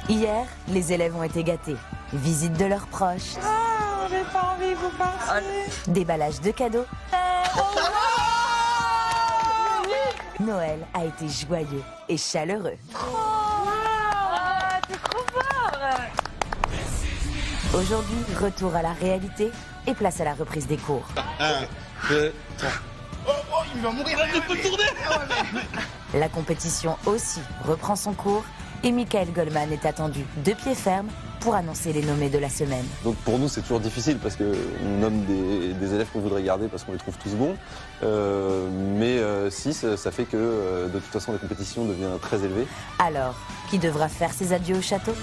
Hier, les élèves ont été gâtés. Visite de leurs proches. Ah, j'ai pas envie de vous parler. Déballage de cadeaux. Noël a été joyeux et chaleureux. T'es trop fort. Aujourd'hui, retour à la réalité et place à la reprise des cours. 1, 2, 3. Oh, il va mourir, je peux tourner. La compétition aussi reprend son cours et Michael Goldman est attendu de pied ferme pour annoncer les nommés de la semaine. Donc pour nous c'est toujours difficile parce qu'on nomme des élèves qu'on voudrait garder parce qu'on les trouve tous bons. Mais 6, ça fait que de toute façon la compétition devient très élevée. Alors, qui devra faire ses adieux au château ?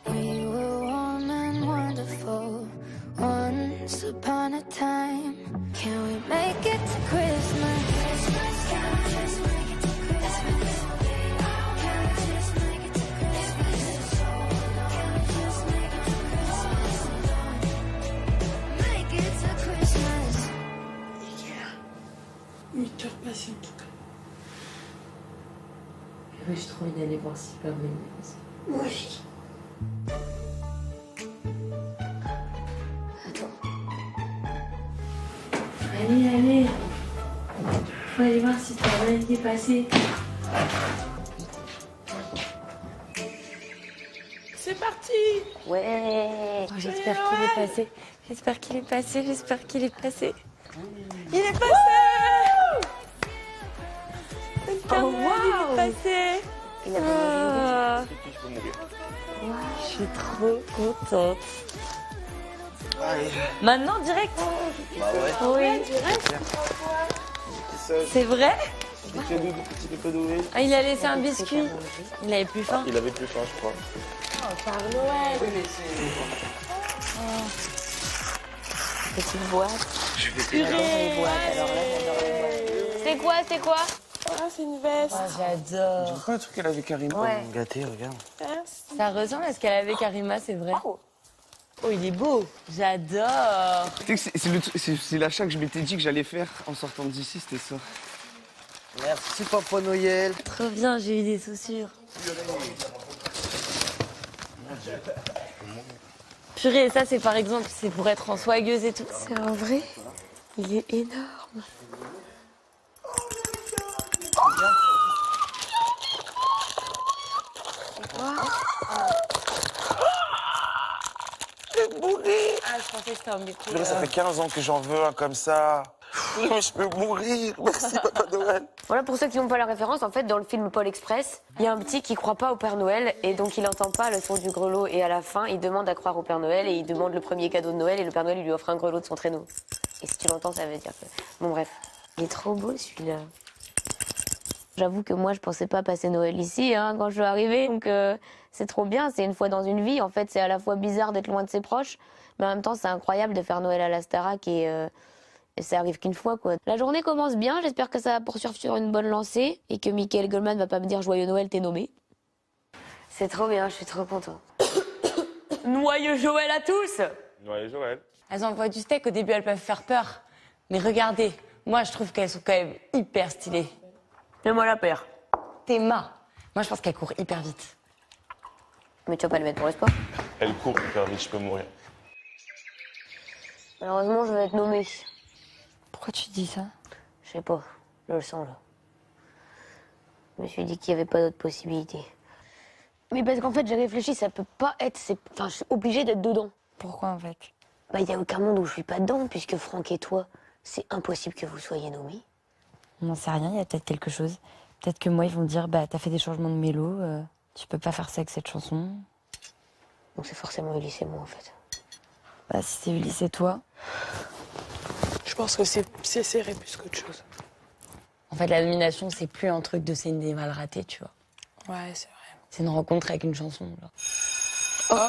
We were warm and wonderful once upon a time. Can we make it to Christmas? Can we just make it to Christmas? Can we just make it to Christmas? Can we just make it to Christmas? Make it to Christmas. Mais tu repasses en tout cas. J'ai trop envie d'aller voir Superman. Oui. Allez. Faut aller voir si Superman est passé. C'est parti. Ouais. Oh, j'espère qu'il est passé. J'espère qu'il est passé. Il est passé. Oh wow. Il est passé. Oh. Je suis trop contente. Maintenant, direct. Bah ouais. Oui. C'est vrai? Petit peu doué. Ah, il a laissé un biscuit. Il avait plus faim. Il avait plus faim, je crois. Par Noël. Petite boîte. J'adore les boîtes. Alors là, j'adore les boîtes. C'est quoi? Ah, c'est une veste. J'adore. J'ai pas un truc qu'elle avait Karima. Ouais. Gâté, regarde. Merci. Ça ressemble à ce qu'elle avait Karima, c'est vrai. Oh, il est beau. J'adore. Tu sais que c'est l'achat que je m'étais dit que j'allais faire en sortant d'ici, c'était ça. Merci, Papa Noël. Trop bien, j'ai eu des chaussures. Purée, ça c'est par exemple, c'est pour être en soyeuse et tout. C'est un vrai. Il est énorme. Ah, je pensais que c'était un micro. Ça fait 15 ans que j'en veux un comme ça. Mais je peux mourir. Merci, Papa Noël. Voilà, pour ceux qui n'ont pas la référence, en fait, dans le film Paul Express, il y a un petit qui croit pas au Père Noël et donc il n'entend pas le son du grelot et à la fin, il demande à croire au Père Noël et il demande le premier cadeau de Noël et le Père Noël il lui offre un grelot de son traîneau. Et si tu l'entends, ça veut dire que... Bon, bref. Il est trop beau, celui-là. J'avoue que moi, je pensais pas passer Noël ici quand je suis arrivée, donc c'est trop bien, c'est une fois dans une vie. En fait, c'est à la fois bizarre d'être loin de ses proches, mais en même temps, c'est incroyable de faire Noël à la Starac et ça arrive qu'une fois, quoi. La journée commence bien, j'espère que ça va poursuivre sur une bonne lancée et que Michael Goldman va pas me dire Joyeux Noël, t'es nommé. C'est trop bien, je suis trop contente. Noyeux Joël à tous. Noël Joël. Elles envoient du steak, au début elles peuvent faire peur. Mais regardez, moi je trouve qu'elles sont quand même hyper stylées. Fais-moi la paire. Théma. Moi je pense qu'elle court hyper vite. Mais tu vas pas le mettre pour le sport. Elle court hyper vite, je peux mourir. Malheureusement, je vais être nommée. Pourquoi tu dis ça? Je sais pas, je le sens là. Je me suis dit qu'il n'y avait pas d'autre possibilité. Mais parce qu'en fait, j'ai réfléchi, ça peut pas être... Enfin, je suis obligée d'être dedans. Pourquoi en fait? Bah, il n'y a aucun monde où je suis pas dedans, puisque Franck et toi, c'est impossible que vous soyez nommés. On n'en sait rien, il y a peut-être quelque chose. Peut-être que moi, ils vont dire, bah, t'as fait des changements de mélo, tu peux pas faire ça avec cette chanson. Donc c'est forcément Ulysse et moi, en fait. Bah, si c'est Ulysse et toi. Je pense que c'est serré plus qu'autre chose. En fait, la nomination, c'est plus un truc de c'est une des mal ratées, tu vois. Ouais, c'est vrai. C'est une rencontre avec une chanson. Genre. Oh.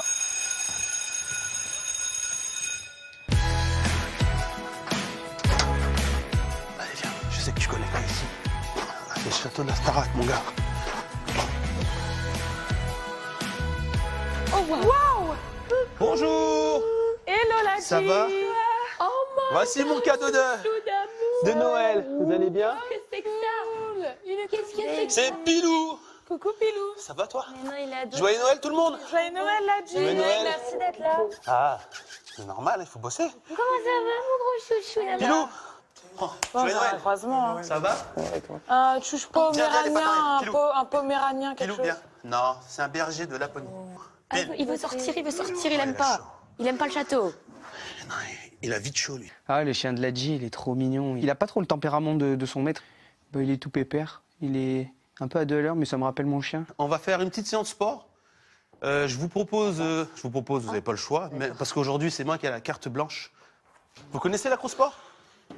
Allez, viens, je sais que tu connais pas ici. C'est le château de la Starac, mon gars. Oh, waouh! Bonjour. Hello, la Ça va? Oh, mon Voici mon cadeau de Noël. Vous allez bien? Qu'est-ce que c'est? C'est Pilou. Coucou, Pilou. Ça va, toi? Mais non, il a deux. Joyeux Noël, tout le monde? Joyeux Noël, la G. Joyeux Noël. Merci d'être là. Ah, c'est normal, il faut bosser. Comment ça va, mon gros chouchou là-bas? Pilou. Joyeux Noël. Croisement. Ça va? Un tchouche poméranien, Pilou. un poméranien, quelque Pilou, chose. viens. Non, c'est un berger de Laponie. Pile. Il veut sortir, il aime il a pas. chaud. Il aime pas le château. Non, il a vite chaud, lui. Ah, le chien de Ladji, il est trop mignon. Il a pas trop le tempérament de son maître. Bah, il est tout pépère. Il est un peu à 2 à l'heure, mais ça me rappelle mon chien. On va faire une petite séance sport. Je vous propose, vous n'avez pas le choix, mais parce qu'aujourd'hui, c'est moi qui ai la carte blanche. Vous connaissez l'acrosport?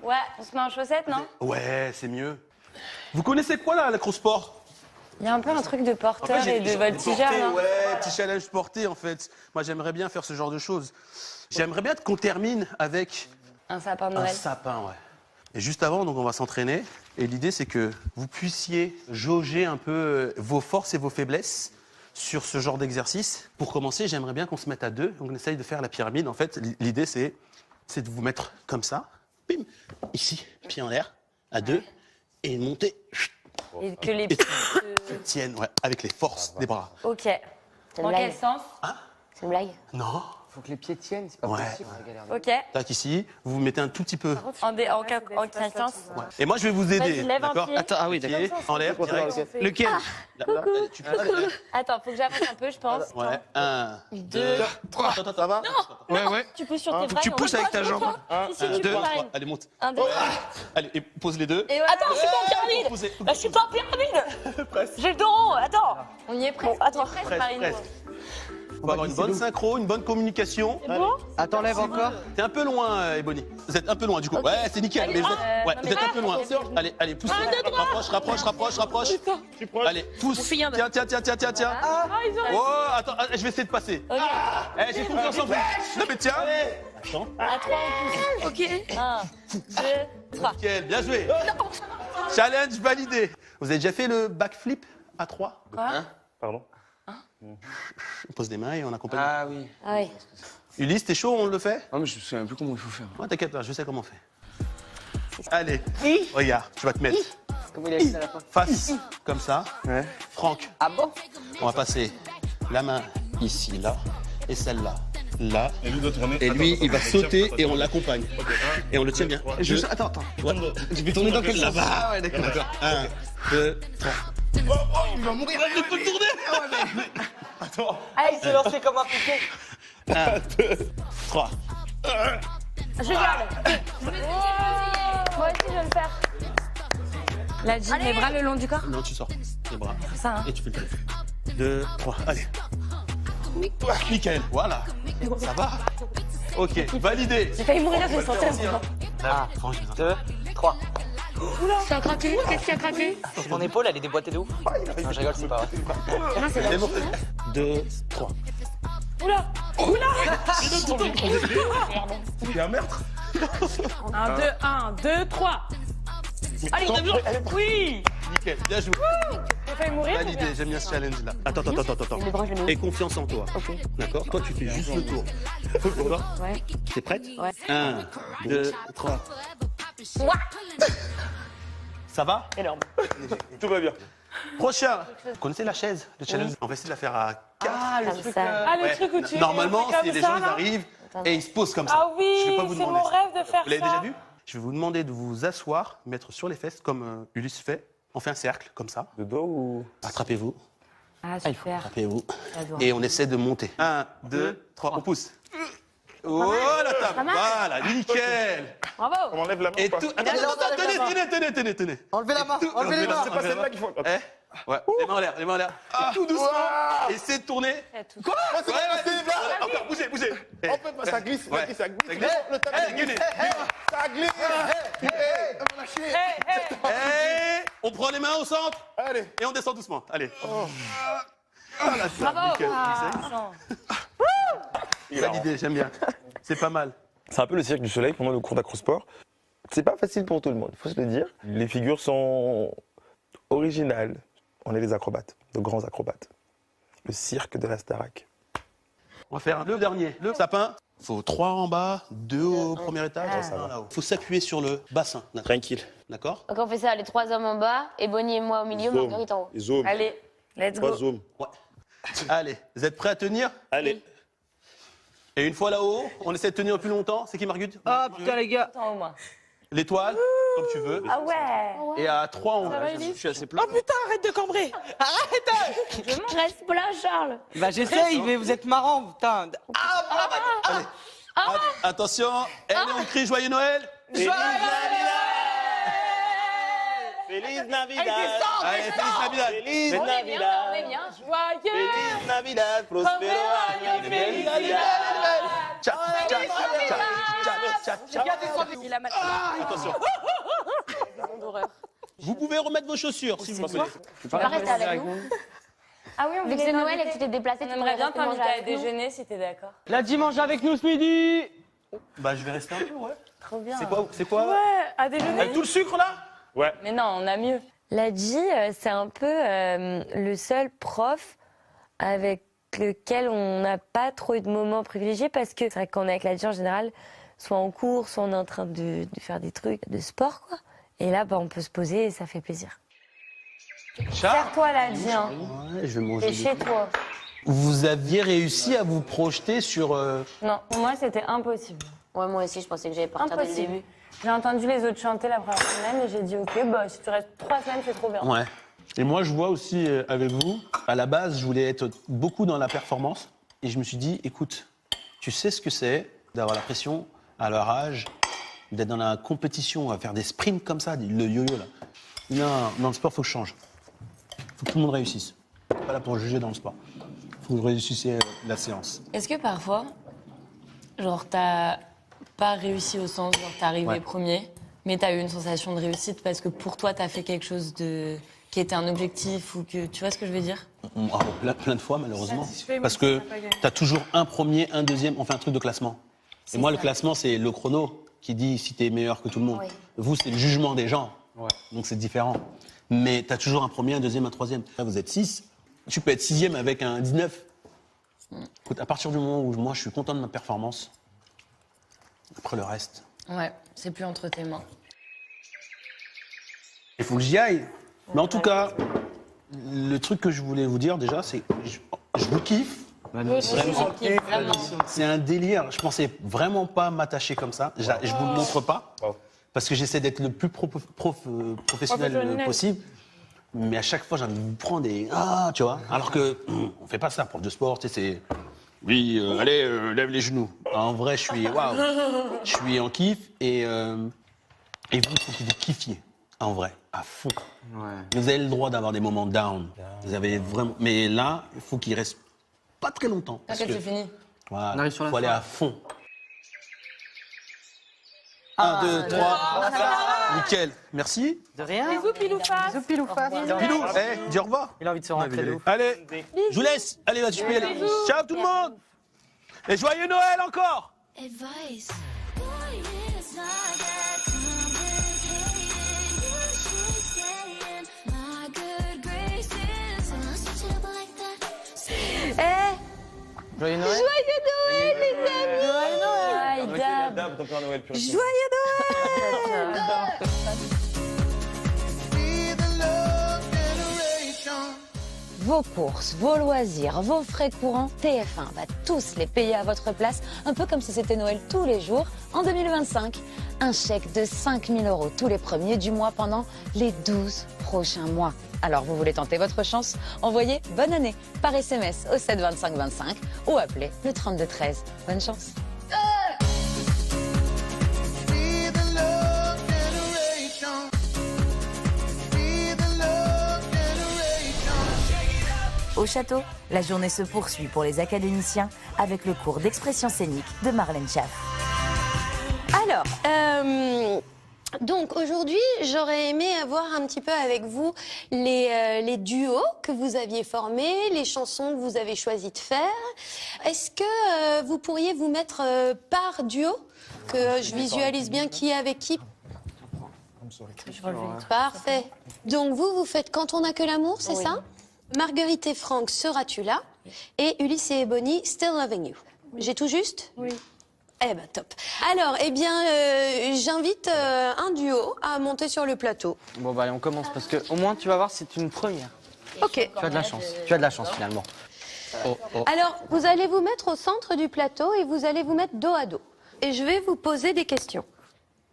Ouais, on se met en chaussettes, non? Ouais, c'est mieux. Vous connaissez quoi, là, l'acrosport? Il y a un peu un truc de porteur et de j'ai voltigeur, porté, non? ouais, petit challenge porté, en fait. Moi, j'aimerais bien faire ce genre de choses. J'aimerais bien qu'on termine avec Un sapin de un Noël. sapin, ouais. Et juste avant, donc, on va s'entraîner. Et l'idée, c'est que vous puissiez jauger un peu vos forces et vos faiblesses sur ce genre d'exercice. Pour commencer, j'aimerais bien qu'on se mette à 2. Donc, on essaye de faire la pyramide. En fait, l'idée, c'est de vous mettre comme ça. Bim, ici, pied en l'air, à 2. Et monter. Et que les Et tiennent, ouais, avec les forces des bras. Ok. C'est une Dans quel blague. sens? C'est une blague. Non. Faut que les pieds tiennent, c'est pas Ouais. possible. Ok. Tac, ici, vous vous mettez un tout petit peu. En quinconce. Ouais. Et moi, je vais vous aider. Vas-y, lève un D'accord? pied. Attends, ah oui, d'accord. Pied en l'air, direct. Lequel? Là, tu peux aller. Attends, faut que j'avance un peu, je pense. Ouais, 1, 2, 3. Attends, ça va? Ouais, ouais. Tu peux sur tes Faut bras. que tu non, pousses avec ta jambe. Si, si, tu 2, peux. 3. Allez, monte. 1, 2, Allez, et pose les deux. Et voilà. Attends, je suis pas en pyramide. Posez. Je suis pas en pyramide. J'ai le dos rond, attends. On y est presque. Bon, attends. Presque, Presque, Marine. presque. On va avoir une bonne synchro, une bonne communication. C'est bon? Attends, lève encore. T'es un peu loin, Ebony. Vous êtes un peu loin, du coup. Ouais, c'est nickel. Mais vous êtes, ouais, non, vous mais êtes un peu loin. ok. Allez, allez, pousse. Rapproche. Allez, pousse. Tiens. Ah, ils ont... Oh, attends, je vais essayer de passer. Ok. J'ai confiance en vous. Non, mais tiens. Attends. À 3, on pousse. Ok. 1, 2, 3. Nickel, bien joué. Challenge validé. Vous avez déjà fait le backflip à 3? Quoi? Pardon? On pose des mains et on accompagne. Ah oui. Ah oui. Ulysse, t'es chaud, on le fait? Ah, mais je me souviens plus comment il faut faire. Ouais, t'inquiète pas, je sais comment on fait. Allez, regarde, tu vas te mettre Comment il a fait à la fin? face, comme ça. Ouais. Franck, Ah bon? on va passer la main ici, là, et celle-là, là. Et lui doit tourner. Et lui, il va sauter et on l'accompagne. Et on le tient bien. Attends. Ouais. Je vais tourner dans quel là-bas. Ah ouais, d'accord. 1, 2, 3. Il va mourir. Je peux le tourner. Attends. Allez, c'est lancé comme un piqué. 1, 2, 3. Je garde. Moi aussi, je vais le faire. La jean, les bras le long du corps. Non, tu sors les bras. Ça, hein. Et tu fais le tour. 2, 3, allez. Nickel, voilà. Ça va? Ok, validé. J'ai failli mourir, je l'ai senti. Ah, Franck, j'ai besoin. 2, 3. Ça a craqué. Qu'est-ce qui a craqué? Mon épaule, elle est déboîtée de ouf. Non, je rigole, c'est pas vrai. C'est bon. 2, 3. Il y a un meurtre. 1, 2, 3. Allez, oui. Nickel, bien joué. J'ai failli mourir. Validé, j'aime bien ce challenge là. Attends. Les bras, je les mets où? Et confiance en toi. Ok. D'accord? Toi, tu fais juste le tour. D'accord? Ouais. T'es prête? Ouais. 1, 2, 3. Ça va? Énorme. Tout va bien. Prochain. Vous connaissez la chaise, le challenge? On va essayer de la faire à 4. Comme ça. Ah, le Ouais. truc où tu... Normalement, comme c'est les ça, gens ils là. arrivent et ils se posent comme ça. Ah oui, Je vais pas vous c'est demander mon ça. rêve de faire Vous l'avez ça. déjà vu? Je vais vous demander de vous asseoir, mettre sur les fesses comme Ulysse fait. On fait un cercle comme ça. De dos ou. Attrapez-vous, Ah, super. attrapez-vous. J'adore. Et on essaie de monter. 1, 2, 3, on pousse. Oh, la table. Voilà, nickel. Bravo. On enlève la main Et ou pas? tout... Attends, tenez. Enlevez la main, enlevez les mains. C'est pas celle-là qu'il faut. Ok. Ouais, les mains en l'air, les mains en l'air. Et tout doucement, essayez de tourner. Quoi? Ouais, encore, bougez. En fait, ça glisse, Ouais. ça glisse. Ça glisse. Le tapis, Eh, gueulez. ça glisse. Et on prend les mains au centre Allez. et on descend doucement. Allez. Bravo. Validé, j'aime bien. C'est pas mal. C'est un peu le cirque du soleil pendant le cours d'acrosport. C'est pas facile pour tout le monde, faut se le dire. Les figures sont originales. On est des acrobates, de grands acrobates. Le cirque de la Starac. On va faire le dernier. Le sapin. Faut 3 en bas, 2 au premier étage, un là-haut. Faut s'appuyer sur le bassin. Tranquille. D'accord? Donc on fait ça, les 3 hommes en bas, et Bonnie et moi au milieu, Zoom. Marguerite en haut. Zoom. Allez, let's go. 3 zooms. Ouais. Allez, vous êtes prêts à tenir? Allez. Et une fois là-haut, on essaie de tenir plus longtemps. C'est qui, Marguerite? Ah putain les gars. Attends, au moins. L'étoile, comme tu veux. Ah ouais. Et à 3 en haut. Je suis assez plein. Oh putain, arrête de cambrer. Je reste plein, Charles. Bah j'essaye, mais vous êtes marrants, putain. Allez. Attention, et on crie Joyeux Noël. Feliz Navidad. Allez, Feliz Navidad. Feliz On est bien, on est bien. Joyeux. Feliz Navidad. Prospero año. Feliz Navidad. Tcha, tcha, tcha, tcha, tcha. Il a mal. Attention. Vous pouvez remettre vos chaussures, s'il vous plaît. Tu vas rester avec nous. Ah oui, on Vu que c'est Noël et que tu t'es déplacé, On tu aimerait bien pourrais rester t'inviter manger à avec nous. déjeuner si t'es d'accord. La dimanche avec nous ce midi. Bah, je vais rester un peu, ouais. Trop bien. C'est quoi Ouais, à déjeuner. Avec tout le sucre, là? Mais non, on a mieux. La J, c'est un peu le seul prof avec lequel on n'a pas trop eu de moments privilégiés parce que c'est vrai qu'on est avec la J en général, soit en cours, soit on est en train de faire des trucs de sport, quoi. Et là, bah, on peut se poser et ça fait plaisir. Serre-toi la J, hein. Ouais, je vais manger. T'es chez toi. Vous aviez réussi à vous projeter sur... Non, pour moi, c'était impossible. Ouais, moi aussi, je pensais que j'allais partir dès le Impossible. début. J'ai entendu les autres chanter la première semaine et j'ai dit, ok, bah, si tu restes 3 semaines, c'est trop bien. Ouais. Et moi, je vois aussi avec vous, à la base, je voulais être beaucoup dans la performance. Et je me suis dit, écoute, tu sais ce que c'est d'avoir la pression à leur âge, d'être dans la compétition, à faire des sprints comme ça, le yo-yo là. Non, dans le sport, il faut que je change. Il faut que tout le monde réussisse. Je suis pas là pour juger dans le sport. Il faut que vous réussissiez la séance. Est-ce que parfois, genre, t'as pas réussi au sens, genre, t'es arrivé premier, mais t'as eu une sensation de réussite parce que pour toi, t'as fait quelque chose qui était un objectif ou que... Tu vois ce que je veux dire? Plein de fois, malheureusement. Satisfait, Parce mais que ça n'a pas gagné. tu as toujours un premier, un deuxième, on fait un truc de classement. Et moi, le classement, c'est le chrono qui dit si tu es meilleur que tout le monde. Oui. Vous, c'est le jugement des gens. Donc, c'est différent. Mais tu as toujours un premier, un deuxième, un troisième. Là, vous êtes 6. Tu peux être 6e avec un 19. Écoute, à partir du moment où moi, je suis content de ma performance, après le reste, Ouais, c'est plus entre tes mains. il faut que j'y aille. Mais en tout cas, le truc que je voulais vous dire déjà, c'est que je vous kiffe. Vraiment. C'est un délire. Je pensais vraiment pas m'attacher comme ça. Je vous le montre pas. Parce que j'essaie d'être le plus professionnel possible. Mais à chaque fois, j'ai envie de vous prendre des... Ah, tu vois. Alors que on fait pas ça, prof de sport. Tu sais, c'est... Oui, allez, lève les genoux. En vrai, je suis... Waouh. Je suis en kiff. Et vous, il faut que vous kiffiez. En vrai, à fond. Vous avez le droit d'avoir des moments down. Vous avez vraiment... Mais là, il faut qu'il reste pas très longtemps. T'inquiète, c'est fini. Voilà, On arrive sur la faut aller fin. à fond. 1, 2, 3, nickel. Merci. De rien. Bisous, Piloufa. Bisous Piloufa. Pilou, dis au revoir. Il a envie de se rentrer de ouf. Allez, je vous laisse. Allez, vas-y, tu peux y aller. Ciao tout le monde. Et joyeux Noël encore. Advice. Boy, it's not that complicated. You should say in my good graces. Unswitchable like that. Joyeux Noël. Joyeux Noël, les amis! Joyeux Noël! Dab, ton Père Noël pur. Joyeux Noël! Vos courses, vos loisirs, vos frais courants, TF1 va tous les payer à votre place, un peu comme si c'était Noël tous les jours en 2025. Un chèque de 5 000 € tous les premiers du mois pendant les 12 prochains mois. Alors vous voulez tenter votre chance? Envoyez bonne année par SMS au 7 25 25 ou appelez le 32 13. Bonne chance! Be the Au château, la journée se poursuit pour les académiciens avec le cours d'expression scénique de Marlène Schaff. Alors, donc aujourd'hui, j'aurais aimé avoir un petit peu avec vous les duos que vous aviez formés, les chansons que vous avez choisi de faire. Est-ce que vous pourriez vous mettre par duo, que je visualise bien qui est avec qui? Parfait. Donc vous faites Quand on n'a que l'amour, c'est ça? Marguerite et Franck, Seras-tu là? Et Ulysse et Ebony, Still Loving You. J'ai tout juste? Oui. Eh ben top. Alors, eh bien, j'invite un duo à monter sur le plateau. Bon bah allez, on commence parce que au moins tu vas voir, c'est une première. Ok. Tu as de la chance. Tu as de la chance finalement. Alors, vous allez vous mettre au centre du plateau et vous allez vous mettre dos à dos. Et je vais vous poser des questions.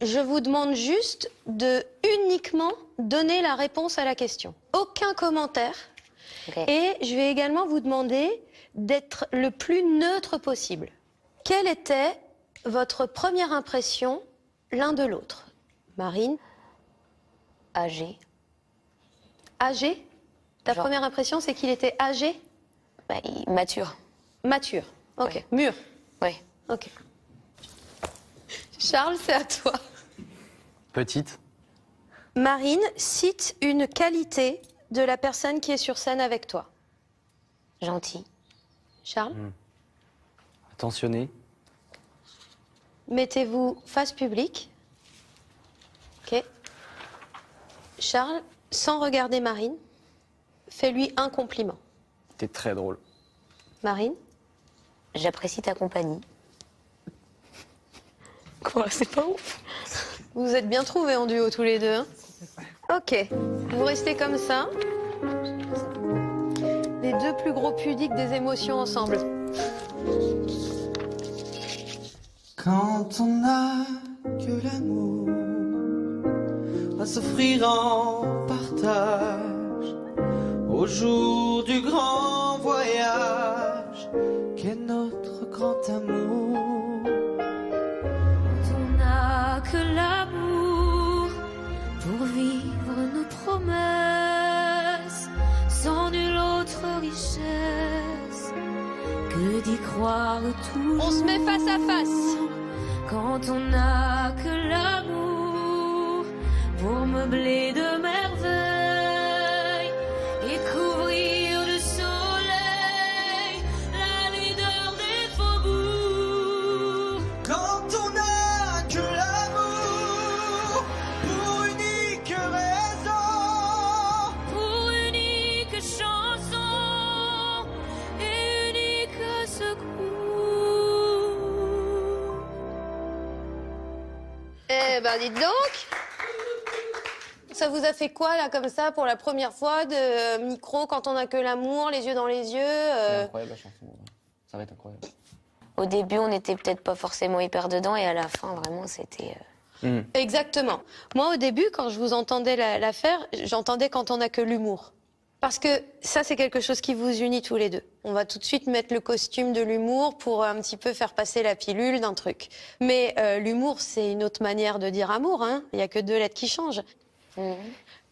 Je vous demande juste de uniquement donner la réponse à la question. Aucun commentaire. Et je vais également vous demander d'être le plus neutre possible. Quelle était votre première impression l'un de l'autre? Marine? Âgé. Âgé? Ta première impression, c'est qu'il était âgé? Mature. Mature, ok. Ouais. Mûr? Oui. Ok. Charles, c'est à toi. Petite. Marine, cite une qualité de la personne qui est sur scène avec toi. Gentil. Charles? Attentionné. Mettez-vous face publique. Ok. Charles, sans regarder Marine, fais-lui un compliment. T'es très drôle. Marine? J'apprécie ta compagnie. Quoi, c'est pas ouf? Vous êtes bien trouvés en duo tous les deux. Hein? Ok. Vous restez comme ça. Les deux plus gros pudiques des émotions ensemble. Quand on n'a que l'amour à s'offrir en partage au jour du grand voyage qu'est notre grand amour. Quand on n'a que l'amour pour vivre nos promesses, sans nulle autre richesse que d'y croire toujours. On se met face à face. Quand on n'a que l'amour pour meubler de merveilles et couvrir de soleil la laideur des faubourgs. Quand on n'a que l'amour pour unique raison, Pour unique chanson et unique secours. Eh ben, dites donc. Ça vous a fait quoi, là, comme ça, pour la première fois, de micro, quand on n'a que l'amour, les yeux dans les yeux C'est incroyable la chanson. Ça va être incroyable. Au début, on n'était peut-être pas forcément hyper dedans, et à la fin, vraiment, c'était... Exactement. Moi, au début, quand je vous entendais la faire, j'entendais quand on n'a que l'humour. Parce que ça, c'est quelque chose qui vous unit tous les deux. On va tout de suite mettre le costume de l'humour pour un petit peu faire passer la pilule d'un truc. Mais l'humour, c'est une autre manière de dire amour, hein. Il n'y a que 2 lettres qui changent.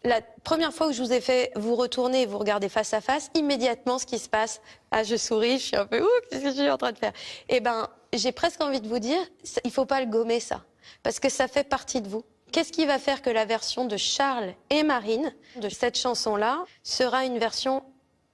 La première fois que je vous ai fait vous retourner et vous regarder face à face, immédiatement, ce qui se passe, je souris, je suis un peu, qu'est-ce que je suis en train de faire? Eh ben, j'ai presque envie de vous dire, il faut pas le gommer, ça. Parce que ça fait partie de vous. Qu'est-ce qui va faire que la version de Charles et Marine, de cette chanson-là, sera une version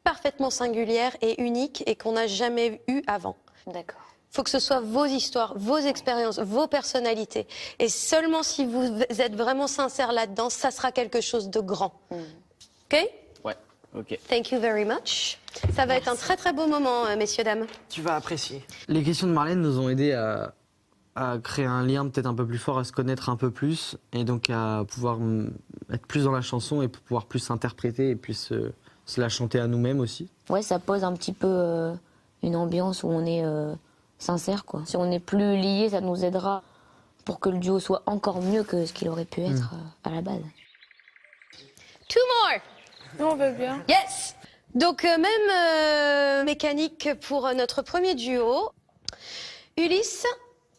parfaitement singulière et unique et qu'on n'a jamais eue avant? D'accord. Il faut que ce soit vos histoires, vos expériences, vos personnalités. Et seulement si vous êtes vraiment sincère là-dedans, ça sera quelque chose de grand. OK? Ouais, ok. Thank you very much. Ça va être un très très beau moment, messieurs, dames. Tu vas apprécier. Les questions de Marlène nous ont aidés à créer un lien peut-être un peu plus fort, à se connaître un peu plus, et donc à pouvoir être plus dans la chanson et pouvoir plus s'interpréter et puis se la chanter à nous-mêmes aussi. Ouais, ça pose un petit peu une ambiance où on est sincère, quoi. Si on est plus liés, ça nous aidera pour que le duo soit encore mieux que ce qu'il aurait pu être à la base. 2 more. Nous, on veut bien. Yes. Donc, même mécanique pour notre premier duo. Ulysse,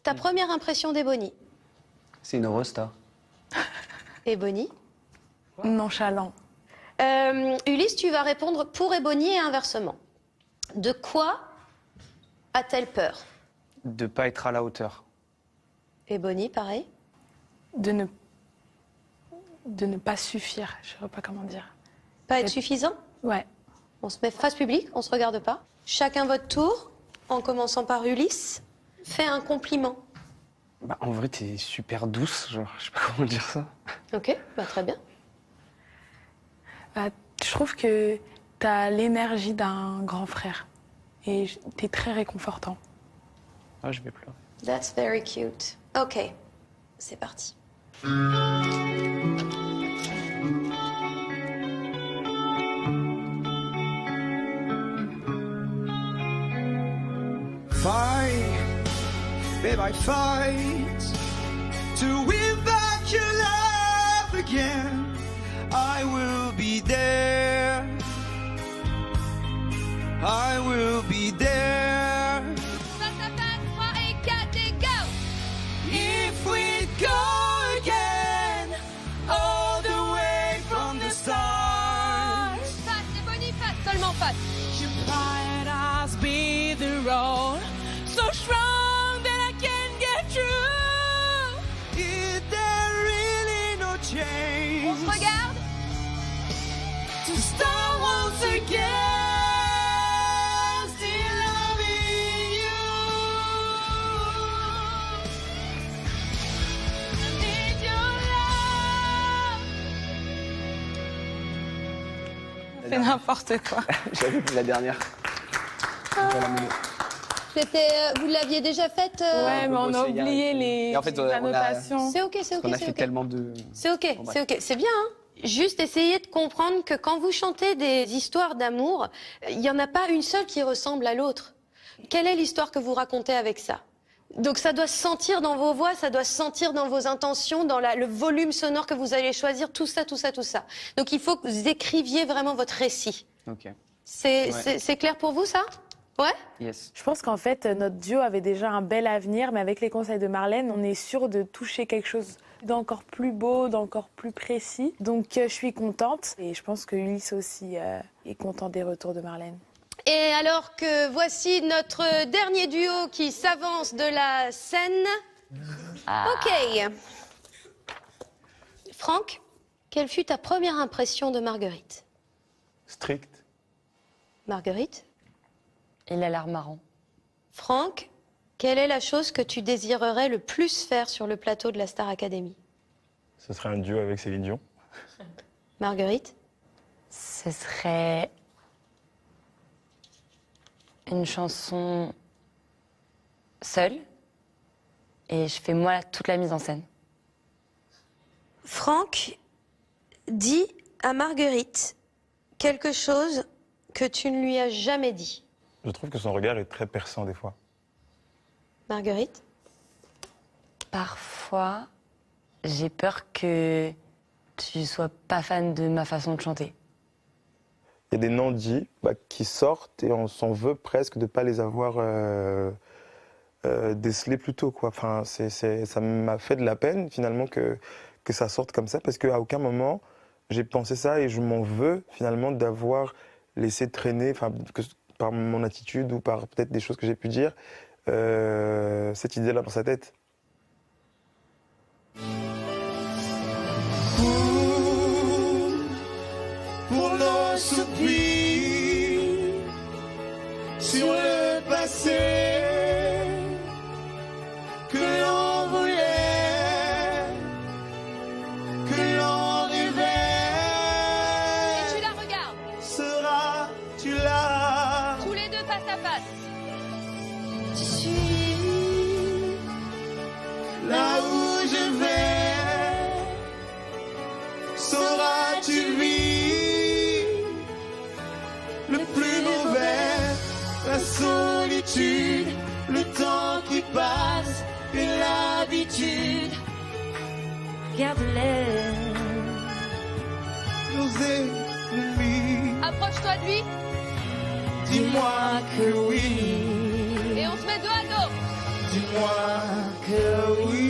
ta première impression d'Ebony? C'est une rosta. Ebony? Nonchalant. Ulysse, Ulysse, tu vas répondre pour Ebony et inversement. De quoi a-t-elle peur? De pas être à la hauteur. Ebony, pareil. De ne pas suffire, je ne sais pas comment dire. Pas être suffisant? Ouais. On se met face publique, on se regarde pas. Chacun votre tour, en commençant par Ulysse. Fais un compliment. Bah, en vrai, t'es super douce, genre, je sais pas comment dire ça. Ok, bah très bien. Je trouve que tu as l'énergie d'un grand frère. Et tu es très réconfortant. Ah, je vais pleurer. That's very cute. Ok, c'est parti. Fight, babe, I fight to win back your love again. I will be there. I will be there. Face à face, 3 et 4 et go! If we go again, all the way from the start. Face, c'est Boniface, seulement face. Your pride has been the road, so strong that I can get through. Is there really no change? On se regarde. To start once again. Still loving you. I need your love. C'est n'importe quoi. J'avais vu la dernière. Vous l'aviez déjà faite Ouais, mais on a oublié les Et en fait, on a- annotations. C'est ok, c'est ok. On a c'est fait ok. tellement de... C'est ok, Bon, bref. c'est ok, c'est bien. Hein. Juste essayer de comprendre que quand vous chantez des histoires d'amour, il n'y en a pas une seule qui ressemble à l'autre. Quelle est l'histoire que vous racontez avec ça? Donc ça doit se sentir dans vos voix, ça doit se sentir dans vos intentions, dans le volume sonore que vous allez choisir, tout ça, tout ça, tout ça. Donc il faut que vous écriviez vraiment votre récit. Ok. C'est clair pour vous ça? Ouais? Yes. Je pense qu'en fait, notre duo avait déjà un bel avenir, mais avec les conseils de Marlène, on est sûr de toucher quelque chose d'encore plus beau, d'encore plus précis. Donc, je suis contente. Et je pense que Ulysse aussi est content des retours de Marlène. Et alors que voici notre dernier duo qui s'avance de la scène. Ok. Franck, quelle fut ta première impression de Marguerite? Strict. Marguerite? Il a l'air marrant. Franck, quelle est la chose que tu désirerais le plus faire sur le plateau de la Star Academy? Ce serait un duo avec Céline Dion. Marguerite? Ce serait une chanson seule et je fais moi toute la mise en scène. Franck, dis à Marguerite quelque chose que tu ne lui as jamais dit. Je trouve que son regard est très perçant des fois. Marguerite? Parfois, j'ai peur que tu sois pas fan de ma façon de chanter. Il y a des non-dits qui sortent et on s'en veut presque de ne pas les avoir décelés plus tôt, quoi. Enfin, ça m'a fait de la peine finalement que ça sorte comme ça parce qu'à aucun moment j'ai pensé ça et je m'en veux finalement d'avoir laissé traîner, par mon attitude ou par peut-être des choses que j'ai pu dire, cette idée-là dans sa tête. Pour nos soupirs sur le passé que l'on voulait, que l'on rêvait. Et tu la regardes. Seras-tu là? Tous les deux face à face. Je suis là où je vais. Sauras-tu vivre le plus mauvais, la solitude, le temps qui passe et l'habitude? Regarde-les. Nos ennemis, Approche-toi de lui dis-moi que oui, et on se met dos à dos. dis-moi que oui.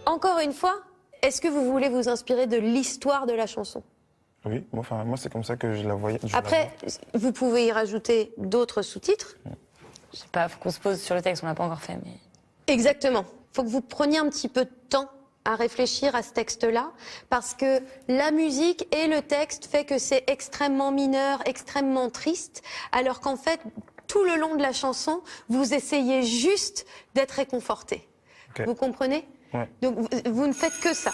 Encore une fois, Est-ce que vous voulez vous inspirer de l'histoire de la chanson? Oui, moi c'est comme ça que je la voyais. Après, vous pouvez y rajouter d'autres sous-titres. Je sais pas, faut qu'on se pose sur le texte, on l'a pas encore fait, mais... Exactement. Faut que vous preniez un petit peu de temps à réfléchir à ce texte-là, parce que la musique et le texte fait que c'est extrêmement mineur, extrêmement triste, alors qu'en fait, tout le long de la chanson, vous essayez juste d'être réconforté. Okay. Vous comprenez? Ouais. Donc, vous ne faites que ça.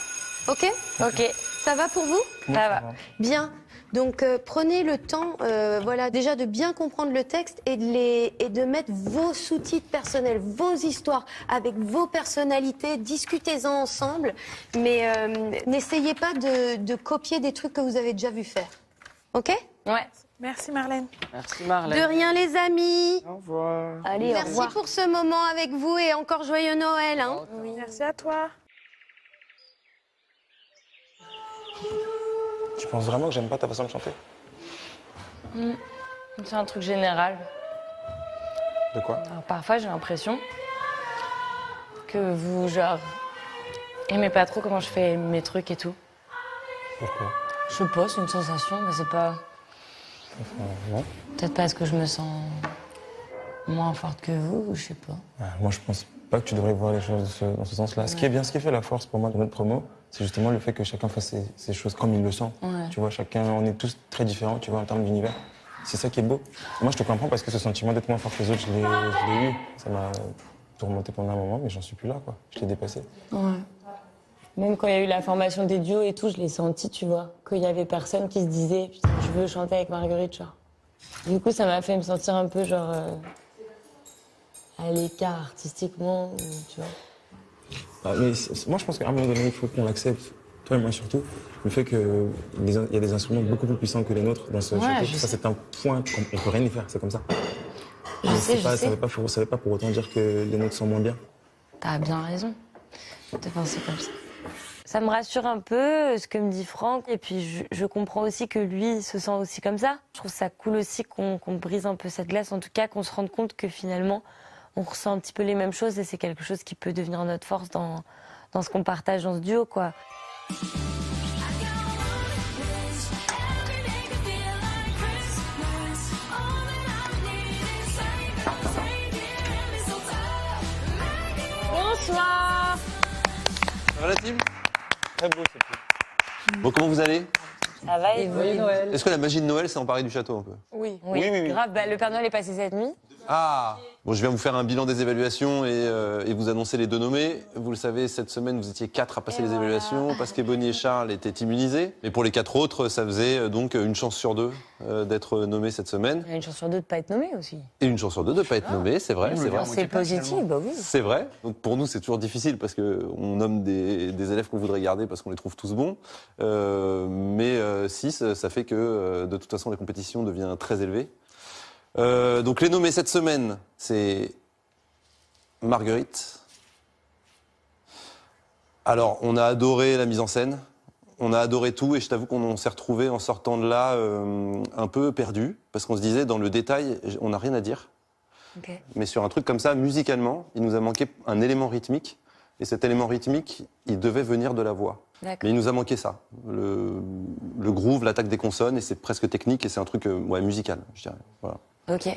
OK? Ok. Ça va pour vous? Ça va. Bien. Donc, prenez le temps, voilà, déjà de bien comprendre le texte et de mettre vos sous-titres personnels, vos histoires, avec vos personnalités. Discutez-en ensemble, mais n'essayez pas de copier des trucs que vous avez déjà vu faire. OK? Ouais. Merci Marlène. Merci Marlène. De rien, les amis. Au revoir. Allez, au Merci revoir. pour ce moment avec vous et encore joyeux Noël. Hein. Oui. Merci à toi. Tu penses vraiment que j'aime pas ta façon de chanter? C'est un truc général. De quoi? Alors, parfois, j'ai l'impression que vous, genre, aimez pas trop comment je fais mes trucs et tout. Pourquoi? Je sais pas, c'est une sensation, mais c'est pas... Non. Peut-être parce que je me sens moins forte que vous, ou je sais pas. Moi, je pense pas que tu devrais voir les choses dans ce sens-là. Ce qui est bien, ce qui fait la force pour moi de notre promo, c'est justement le fait que chacun fasse ses choses comme il le sent. Ouais. Tu vois, chacun, on est tous très différents, tu vois, en termes d'univers. C'est ça qui est beau. Moi, je te comprends parce que ce sentiment d'être moins fort que les autres, je l'ai eu. Ça m'a tourmenté pendant un moment, mais j'en suis plus là, quoi. Je l'ai dépassé. Ouais. Même quand il y a eu la formation des duos et tout, je l'ai senti, tu vois. Qu'il y avait personne qui se disait, putain, je veux chanter avec Marguerite, genre. Du coup, ça m'a fait me sentir un peu, genre, à l'écart artistiquement, tu vois. Mais moi, je pense qu'à un moment donné, il faut qu'on l'accepte. Toi et moi surtout, le fait qu'il y a des instruments beaucoup plus puissants que les nôtres dans ce château, ça c'est un point qu'on ne peut rien y faire, c'est comme ça. Je sais. Ça veut pas pour autant dire que les nôtres sont moins bien. T'as bien raison de penser comme ça. Ça me rassure un peu ce que me dit Franck, et puis je comprends aussi que lui se sent aussi comme ça. Je trouve ça cool aussi qu'on brise un peu cette glace, en tout cas qu'on se rende compte que finalement on ressent un petit peu les mêmes choses et c'est quelque chose qui peut devenir notre force dans ce qu'on partage dans ce duo, quoi. Bonsoir. Ça va la team? Très beau ce truc. Bon, comment vous allez? Ça va et vous? Est-ce que la magie de Noël s'est emparée du château un peu? Oui. Oui. Grave, bah, le Père Noël est passé cette nuit. Ah! Bon, je viens vous faire un bilan des évaluations et vous annoncer les 2 nommés. Vous le savez, cette semaine, vous étiez 4 à passer les évaluations parce que Bonnie et Charles étaient immunisés. Mais pour les 4 autres, ça faisait donc une chance sur 2 d'être nommés cette semaine. Il y a une chance sur 2 de pas être nommé aussi. Et une chance sur 2 de ne pas être nommés, c'est vrai. C'est positif, bah oui. C'est vrai. Donc pour nous, c'est toujours difficile parce qu'on nomme des élèves qu'on voudrait garder parce qu'on les trouve tous bons. Mais 6, ça fait que de toute façon, la compétition devient très élevée. Donc les nommés cette semaine, c'est Marguerite. Alors, on a adoré la mise en scène, on a adoré tout, et je t'avoue qu'on s'est retrouvés en sortant de là un peu perdus, parce qu'on se disait, dans le détail, on n'a rien à dire. Okay. Mais sur un truc comme ça, musicalement, il nous a manqué un élément rythmique, et cet élément rythmique, il devait venir de la voix. Mais il nous a manqué ça, le groove, l'attaque des consonnes, et c'est presque technique, et c'est un truc musical, je dirais. Voilà. Ok.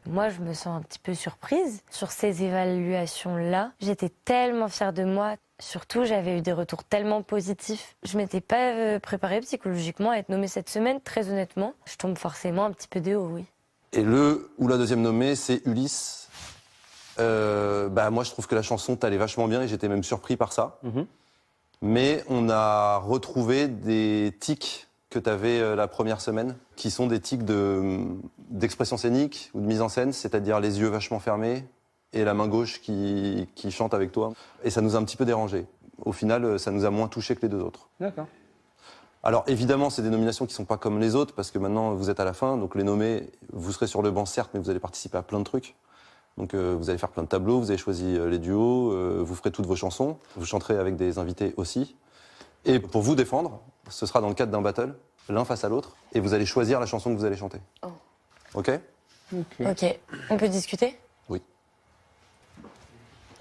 Moi, je me sens un petit peu surprise sur ces évaluations-là. J'étais tellement fière de moi. Surtout, j'avais eu des retours tellement positifs. Je m'étais pas préparée psychologiquement à être nommée cette semaine, très honnêtement. Je tombe forcément un petit peu de haut, oui. Et la deuxième nommée, c'est Ulysse. Moi, je trouve que la chanson t'allait vachement bien et j'étais même surpris par ça. Mais on a retrouvé des tics que tu avais la première semaine, qui sont des tics d'expression scénique ou de mise en scène, c'est-à-dire les yeux vachement fermés et la main gauche qui chante avec toi. Et ça nous a un petit peu dérangé. Au final, ça nous a moins touché que les 2 autres. D'accord. Alors évidemment, c'est des nominations qui ne sont pas comme les autres, parce que maintenant, vous êtes à la fin, donc les nommés, vous serez sur le banc, certes, mais vous allez participer à plein de trucs. Donc vous allez faire plein de tableaux, vous avez choisi les duos, vous ferez toutes vos chansons, vous chanterez avec des invités aussi. Et pour vous défendre, ce sera dans le cadre d'un battle, l'un face à l'autre, et vous allez choisir la chanson que vous allez chanter. Oh. Ok? Ok. On peut discuter? Oui.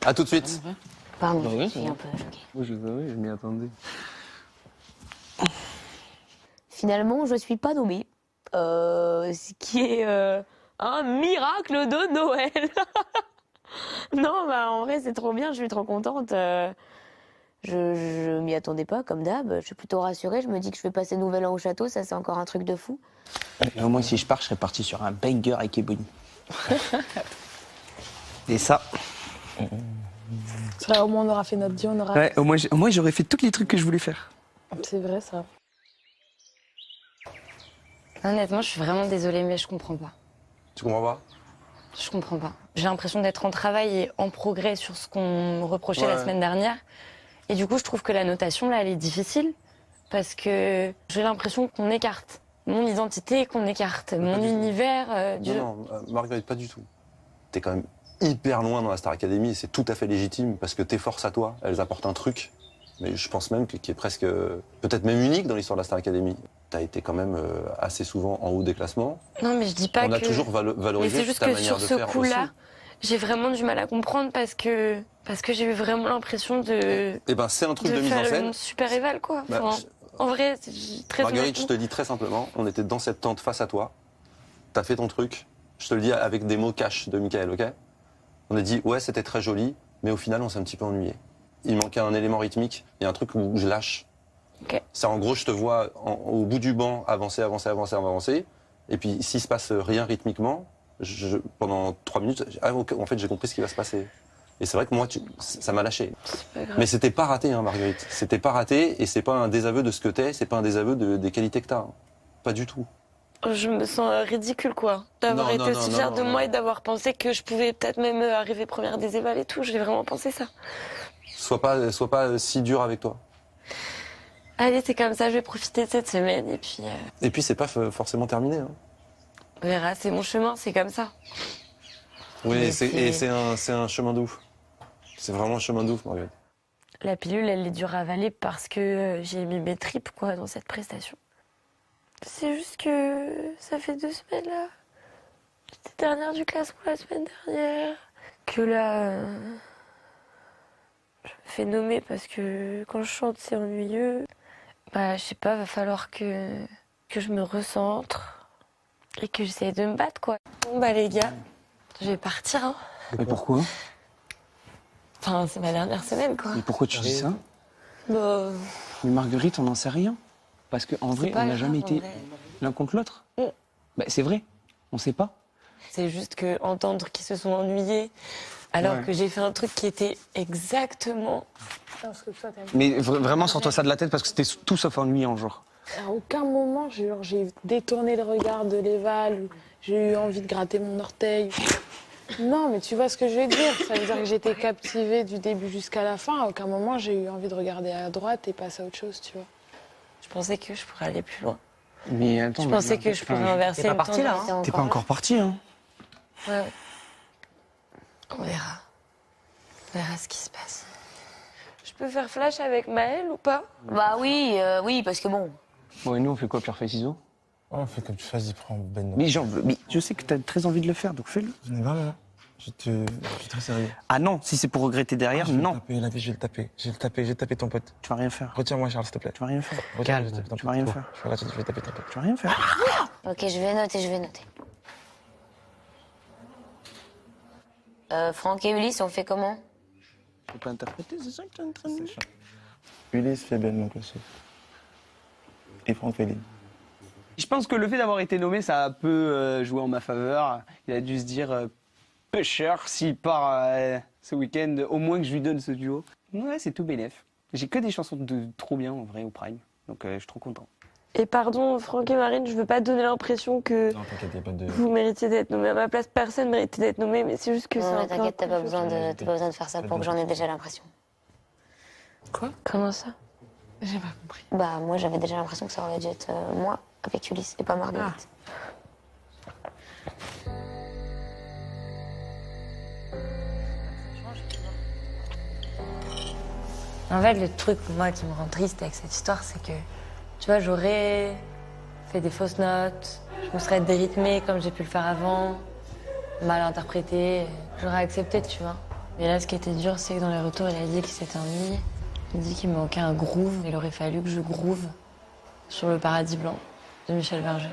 À tout de suite. Pardon, Bah je ouais, suis c'est un bon. peu choquée. Oui, je m'y attendais. Finalement, je suis pas nommée. Ce qui est un miracle de Noël. Non, bah en vrai, c'est trop bien, je suis trop contente. Je m'y attendais pas, comme d'hab. Je suis plutôt rassurée. Je me dis que je vais passer Nouvel An au château, ça c'est encore un truc de fou. Et au moins, si je pars, je serais parti sur un banger avec Ebony. Et ça. Ça, au moins, on aura fait notre deal, on aura. Ouais, au moins, j'aurais fait tous les trucs que je voulais faire. C'est vrai, ça. Honnêtement, je suis vraiment désolée, mais je comprends pas. Tu comprends pas? Je comprends pas. J'ai l'impression d'être en travail et en progrès sur ce qu'on me reprochait la semaine dernière. Et du coup, je trouve que la notation, là, elle est difficile. Parce que j'ai l'impression qu'on écarte mon identité, qu'on écarte mon univers. Non, Marguerite, pas du tout. T'es quand même hyper loin dans la Star Academy et c'est tout à fait légitime parce que tes forces à toi, elles apportent un truc. Mais je pense même qui est presque, peut-être même unique dans l'histoire de la Star Academy. T'as été quand même assez souvent en haut des classements. Non, mais je dis pas que... On a toujours valorisé mais c'est juste ta que manière sur de ce faire coup-là, aussi. j'ai vraiment du mal à comprendre parce que j'ai eu vraiment l'impression de... Eh ben, c'est un truc de mise en faire scène. une super éval, quoi. Bah, Enfin, en vrai, c'est très Marguerite, je honnêtement. te dis très simplement, on était dans cette tente face à toi. T'as fait ton truc. Je te le dis avec des mots cash de Michael, ok? On a dit, ouais, c'était très joli, mais au final, on s'est un petit peu ennuyé. Il manquait un élément rythmique. Il y a un truc où je lâche. Ok. C'est en gros, je te vois au bout du banc avancer. Et puis, s'il se passe rien rythmiquement, pendant 3 minutes, en fait, j'ai compris ce qui va se passer. Et c'est vrai que moi, ça m'a lâché. Pas grave. Mais c'était pas raté, hein, Marguerite. C'était pas raté et c'est pas un désaveu de ce que t'es, c'est pas un désaveu des qualités que t'as. Hein. Pas du tout. Je me sens ridicule, quoi. D'avoir Non, été non, aussi non, fière non, de non. moi et d'avoir pensé que je pouvais peut-être même arriver première des évals et tout. J'ai vraiment pensé ça. Sois pas si dur avec toi. Allez, c'est comme ça, je vais profiter de cette semaine et puis Et puis, c'est pas forcément terminé. Hein. on verra, c'est mon chemin, c'est comme ça. Oui, Mais c'est un chemin de ouf. C'est vraiment un chemin de ouf, Marguerite. La pilule, elle est dure à avaler parce que j'ai mis mes tripes, quoi, dans cette prestation. C'est juste que ça fait 2 semaines, là. J'étais dernière du classement la semaine dernière. Que là, je me fais nommer parce que quand je chante, c'est ennuyeux. Bah, je sais pas, va falloir que je me recentre et que j'essaye de me battre, quoi. Bon, bah, les gars, je vais partir, hein. Mais pourquoi? Enfin, c'est ma dernière semaine, quoi. Mais pourquoi tu dis ça? Bah, Mais Marguerite, on n'en sait rien. Parce qu'en vrai, pas on n'a grave, jamais en été vrai. l'un contre l'autre. Bah, c'est vrai, on sait pas. c'est juste que entendre qu'ils se sont ennuyés alors Ouais. que j'ai fait un truc qui était exactement... Mais vraiment, sors-toi ça de la tête parce que c'était tout sauf ennuyant, genre. À aucun moment, j'ai détourné le regard de l'Eval, ou j'ai eu envie de gratter mon orteil. Non, mais tu vois ce que je veux dire. Ça veut dire que j'étais captivée du début jusqu'à la fin. À aucun moment, j'ai eu envie de regarder à droite et passer à autre chose, tu vois. Je pensais que je pourrais aller plus loin. Mais attends, Je mais pensais que je pourrais inverser T'es pas le parti là, temps. hein. T'es pas encore parti, hein. Ouais. On verra. On verra ce qui se passe. Je peux faire flash avec Maëlle ou pas? Bah oui, oui, parce que bon. Bon, et nous, on fait quoi, pierre, feuille, ciseaux? On fait comme tu fais, vas-y, prends Ben. Mais je sais que t'as très envie de le faire, donc fais-le. J'en ai marre, là. Je suis très sérieux. Ah non, si c'est pour regretter derrière, non. Je vais le taper. Je vais taper ton pote. Tu vas rien faire. Retiens-moi, Charles, s'il te plaît. Tu vas rien faire. Calme, tu vas rien faire. Je vais taper ton pote. Tu vas rien faire. Ok, je vais noter. Franck et Ulysse, on fait comment? Faut pas interpréter, c'est ça que t'es en train de dire. Ulysse fait Ben, mon classé. Et Franck fait Lynn. Je pense que le fait d'avoir été nommé, ça a un peu joué en ma faveur. Il a dû se dire, peu cher, s'il part ce week-end, au moins que je lui donne ce duo. Ouais, c'est tout bénef. J'ai que des chansons de trop bien, en vrai, au Prime. Donc je suis trop content. Et pardon, Franck et Marine, je veux pas donner l'impression que Non, t'inquiète, y a pas de... vous méritez d'être nommé à ma place. Personne méritait d'être nommé, mais c'est juste que c'est Non, un mais peu t'inquiète, t'as pas inconfort. besoin de faire ça pour que j'en ai déjà l'impression. Quoi? Comment ça? J'ai pas compris. Bah, moi, j'avais déjà l'impression que ça aurait dû être moi avec Ulysse et pas Marguerite. En fait, le truc, moi, qui me rend triste avec cette histoire, c'est que, tu vois, j'aurais fait des fausses notes, je me serais dérythmée comme j'ai pu le faire avant, mal interprété, j'aurais accepté, tu vois. Mais là, ce qui était dur, c'est que dans les retours, il a dit qu'il s'était ennuyé. Il dit qu'il manquait un groove. Il aurait fallu que je groove sur Le Paradis Blanc de Michel Berger.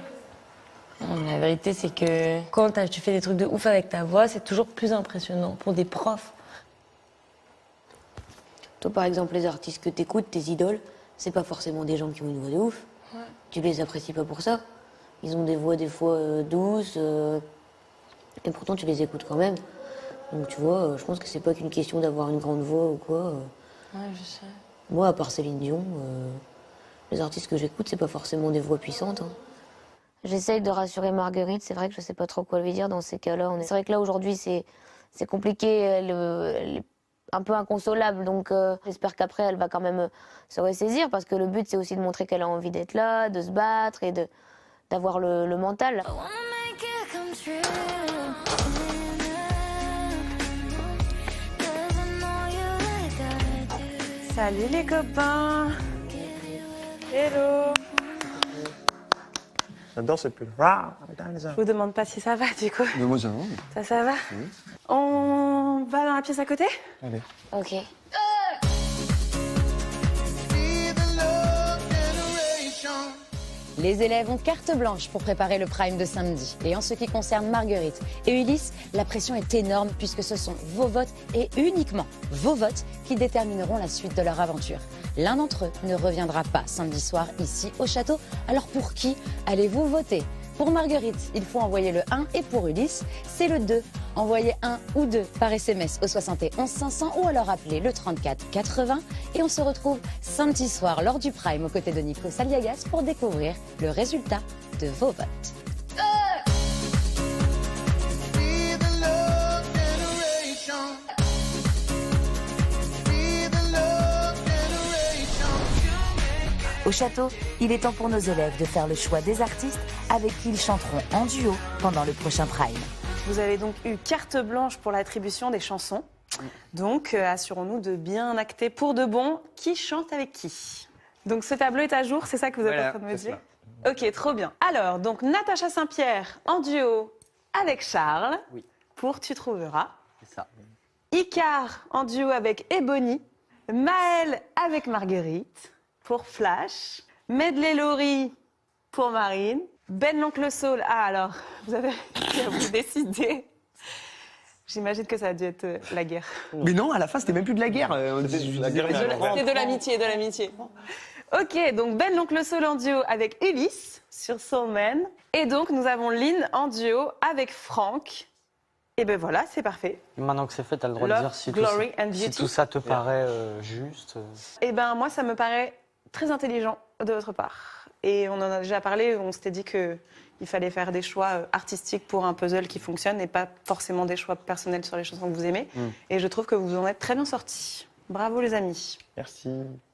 Non, mais la vérité, c'est que quand tu fais des trucs de ouf avec ta voix, c'est toujours plus impressionnant pour des profs. Toi, par exemple, les artistes que t'écoutes, tes idoles, c'est pas forcément des gens qui ont une voix de ouf. Ouais. Tu les apprécies pas pour ça. Ils ont des voix des fois douces, et pourtant tu les écoutes quand même. Donc tu vois, je pense que c'est pas qu'une question d'avoir une grande voix ou quoi. Ouais, je sais. Moi, à part Céline Dion, les artistes que j'écoute, c'est pas forcément des voix puissantes. Hein. J'essaye de rassurer Marguerite, c'est vrai que je sais pas trop quoi lui dire dans ces cas-là. C'est vrai que là, aujourd'hui, c'est compliqué, elle est un peu inconsolable, donc j'espère qu'après, elle va quand même se ressaisir, parce que le but, c'est aussi de montrer qu'elle a envie d'être là, de se battre et d'avoir le mental. Salut les copains. Hello. J'adore ce pull. Je vous demande pas si ça va du coup. Mais moi, ça va. Ça va? Oui. On va dans la pièce à côté? Allez. Ok. Les élèves ont carte blanche pour préparer le prime de samedi. Et en ce qui concerne Marguerite et Ulysse, la pression est énorme puisque ce sont vos votes et uniquement vos votes qui détermineront la suite de leur aventure. L'un d'entre eux ne reviendra pas samedi soir ici au château. Alors pour qui allez-vous voter ? Pour Marguerite, il faut envoyer le 1 et pour Ulysse, c'est le 2. Envoyez 1 ou 2 par SMS au 71 500 ou alors appelez le 34 80 et on se retrouve samedi soir lors du Prime aux côtés de Nico Saliagas pour découvrir le résultat de vos votes. Au château, il est temps pour nos élèves de faire le choix des artistes avec qui ils chanteront en duo pendant le prochain Prime. Vous avez donc eu carte blanche pour l'attribution des chansons. Donc, assurons-nous de bien acter pour de bon qui chante avec qui. Donc, ce tableau est à jour, c'est ça que vous êtes en train de me dire ? Ok, trop bien. Alors, donc, Natacha Saint-Pierre en duo avec Charles pour Tu trouveras. C'est ça. Icar en duo avec Ebony. Maëlle avec Marguerite pour Flash. Medley Laurie pour Marine. Ben l'oncle Saul. Ah alors, vous avez à vous décider. J'imagine que ça a dû être la guerre. Mais non, à la fin, c'était même plus de la guerre. C'était de l'amitié, de l'amitié. Ok, donc Ben l'oncle Saul en duo avec Ulysse sur Soulman. Et donc, nous avons Lynn en duo avec Franck. Et ben voilà, c'est parfait. Maintenant que c'est fait, t'as le droit Love, de dire si Glory and Beauty. tout ça te paraît juste. Eh ben moi, ça me paraît très intelligent de votre part. Et on en a déjà parlé, on s'était dit qu'il fallait faire des choix artistiques pour un puzzle qui fonctionne et pas forcément des choix personnels sur les chansons que vous aimez. Et je trouve que vous en êtes très bien sortis. Bravo les amis. Merci.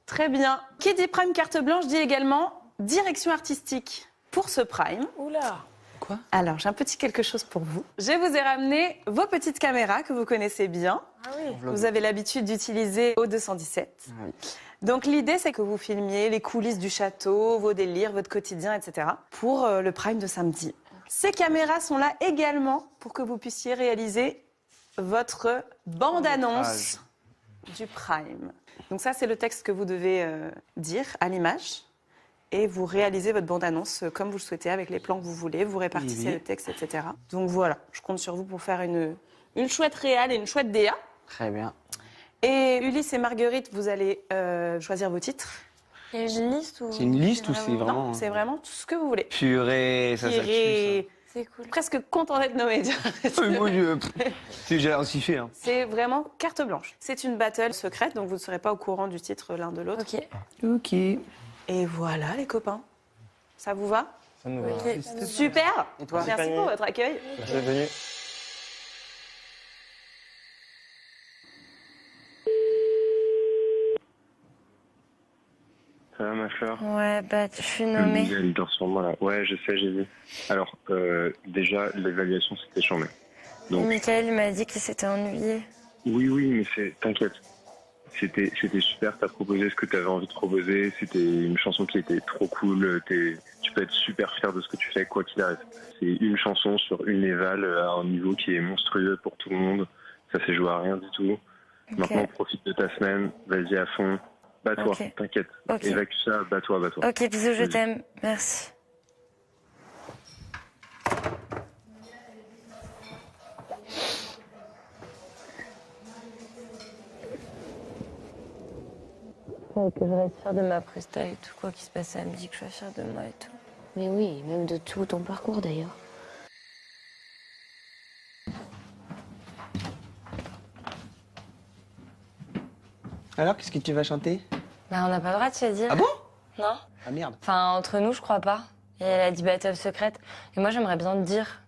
Très bien. Qui dit Prime carte blanche dit également direction artistique pour ce Prime. Oula. Quoi ? Alors, j'ai un petit quelque chose pour vous. Je vous ai ramené vos petites caméras que vous connaissez bien. Ah oui. Vous avez l'habitude d'utiliser au 217. Oui. Donc l'idée, c'est que vous filmiez les coulisses du château, vos délires, votre quotidien, etc. pour le Prime de samedi. Ces caméras sont là également pour que vous puissiez réaliser votre bande-annonce du Prime. Donc ça, c'est le texte que vous devez dire à l'image. Et vous réalisez votre bande-annonce comme vous le souhaitez, avec les plans que vous voulez, vous répartissez le texte, etc. Donc voilà, je compte sur vous pour faire une chouette réal et une chouette DA. Très bien. Et Ulysse et Marguerite, vous allez choisir vos titres. Il y a une liste ou... C'est une liste ou c'est vraiment... Non, c'est vraiment tout ce que vous voulez. Purée, ça tue, C'est cool. Presque content d'être nommé. ça. Mon Dieu, j'ai l'air aussi fait. Hein. C'est vraiment carte blanche. C'est une battle secrète, donc vous ne serez pas au courant du titre l'un de l'autre. Ok. Et voilà, les copains. Ça vous va ? Ça nous va. Super. Et toi ? Merci pour votre accueil. Merci d'être venu. Ça va, ma fleur? Ouais, bah, je suis nommée. Elle dort sur moi, là. Ouais, je sais, j'ai vu. Alors, déjà, l'évaluation, c'était chambé. Donc, Michael m'a dit qu'il s'était ennuyé. oui, mais t'inquiète. C'était super, t'as proposé ce que t'avais envie de proposer. C'était une chanson qui était trop cool. Tu peux être super fier de ce que tu fais, quoi qu'il arrive. C'est une chanson sur une éval à un niveau qui est monstrueux pour tout le monde. Ça s'est joué à rien du tout. Maintenant, profite de ta semaine, vas-y à fond. Bats-toi, t'inquiète. Évacue ça, bats-toi. Ok, bisous, je t'aime. Merci. Que je reste fière de ma presta et tout, quoi qu'il se passe samedi, que je sois fière de moi et tout. Mais oui, même de tout ton parcours d'ailleurs. Alors, qu'est-ce que tu vas chanter? Bah, on n'a pas le droit de se dire. Ah bon? Non. Ah merde. Enfin, entre nous, je crois pas. Et elle a dit battle secrète. Et moi, j'aimerais bien te dire.